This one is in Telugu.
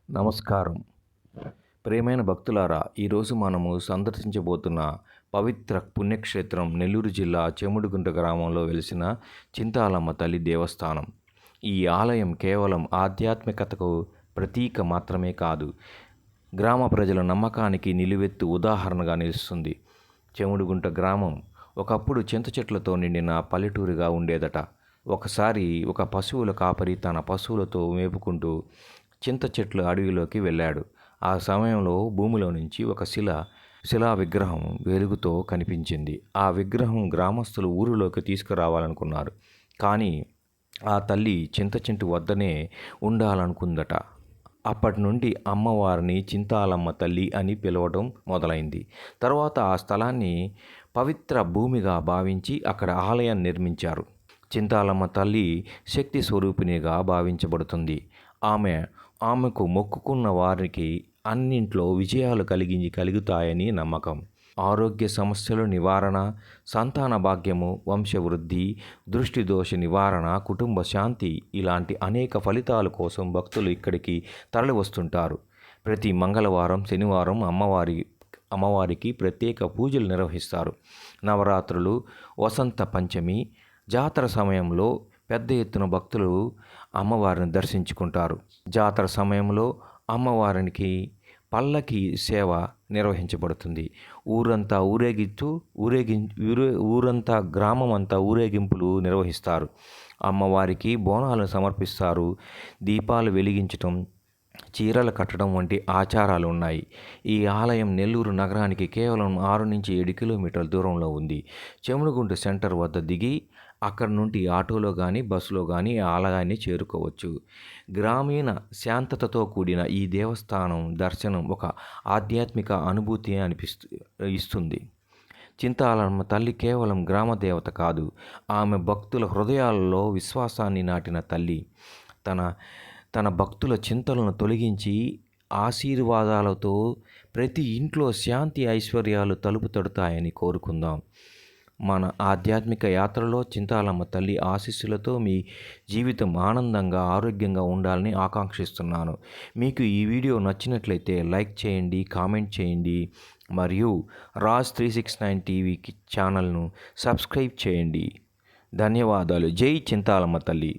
నమస్కారం. ప్రియమైన భక్తులారా, ఈరోజు మనము సందర్శించబోతున్న పవిత్ర పుణ్యక్షేత్రం నెల్లూరు జిల్లా చెముడుగుంట గ్రామంలో వెలిసిన చింతాలమ్మ తల్లి దేవస్థానం. ఈ ఆలయం కేవలం ఆధ్యాత్మికతకు ప్రతీక మాత్రమే కాదు, గ్రామ ప్రజల నమ్మకానికి నిలువెత్తు ఉదాహరణగా నిలుస్తుంది. చెముడుగుంట గ్రామం ఒకప్పుడు చింత చెట్లతో నిండిన పల్లెటూరుగా ఉండేదట. ఒకసారి ఒక పశువుల కాపరి తన పశువులతో మేపుకుంటూ చింత చెట్ల అడవిలోకి వెళ్ళాడు. ఆ సమయంలో భూమిలో నుంచి ఒక శిలా విగ్రహం వెలుగుతో కనిపించింది. ఆ విగ్రహం గ్రామస్తులు ఊరిలోకి తీసుకురావాలనుకున్నారు. కానీ ఆ తల్లి చింత చెట్టు వద్దనే ఉండాలనుకుందట. అప్పటి నుండి అమ్మవారిని చింతాలమ్మ తల్లి అని పిలవడం మొదలైంది. తర్వాత ఆ స్థలాన్ని పవిత్ర భూమిగా భావించి అక్కడ ఆలయం నిర్మించారు. చింతాలమ్మ తల్లి శక్తి స్వరూపిణిగా భావించబడుతుంది. ఆమెకు మొక్కుకున్న వారికి అన్నింట్లో విజయాలు కలుగుతాయని నమ్మకం. ఆరోగ్య సమస్యల నివారణ, సంతాన భాగ్యము, వంశవృద్ధి, దృష్టి దోష నివారణ, కుటుంబ శాంతి ఇలాంటి అనేక ఫలితాల కోసం భక్తులు ఇక్కడికి తరలివస్తుంటారు. ప్రతి మంగళవారం, శనివారం అమ్మవారికి ప్రత్యేక పూజలు నిర్వహిస్తారు. నవరాత్రులు, వసంత పంచమి, జాతర సమయంలో పెద్ద ఎత్తున భక్తులు అమ్మవారిని దర్శించుకుంటారు. జాతర సమయంలో అమ్మవారికి పల్లకి సేవ నిర్వహించబడుతుంది. ఊరంతా గ్రామం అంతా ఊరేగింపులు నిర్వహిస్తారు. అమ్మవారికి బోనాలు సమర్పిస్తారు. దీపాలు వెలిగించటం, చీరలు కట్టడం వంటి ఆచారాలు ఉన్నాయి. ఈ ఆలయం నెల్లూరు నగరానికి కేవలం 6 నుంచి 7 కిలోమీటర్ల దూరంలో ఉంది. చెముడుగుంట సెంటర్ వద్ద దిగి అక్కడి నుండి ఆటోలో కానీ బస్సులో కానీ ఆలయాన్ని చేరుకోవచ్చు. గ్రామీణ శాంతతతో కూడిన ఈ దేవస్థానం దర్శనం ఒక ఆధ్యాత్మిక అనుభూతి ఇస్తుంది. చింతాలమ్మ తల్లి కేవలం గ్రామ దేవత కాదు, ఆమె భక్తుల హృదయాలలో విశ్వాసాన్ని నాటిన తల్లి. తన భక్తుల చింతలను తొలగించి ఆశీర్వాదాలతో ప్రతి ఇంట్లో శాంతి ఐశ్వర్యాలు తలుపు తడతాయని కోరుకుందాం. మన ఆధ్యాత్మిక యాత్రలో చింతాలమ్మ తల్లి ఆశీస్సులతో మీ జీవితం ఆనందంగా, ఆరోగ్యంగా ఉండాలని ఆకాంక్షిస్తున్నాను. మీకు ఈ వీడియో నచ్చినట్లయితే లైక్ చేయండి, కామెంట్ చేయండి మరియు రాజ్ 369 టీవీకి ఛానల్ను సబ్స్క్రైబ్ చేయండి. ధన్యవాదాలు. జై చింతాలమ్మ తల్లి.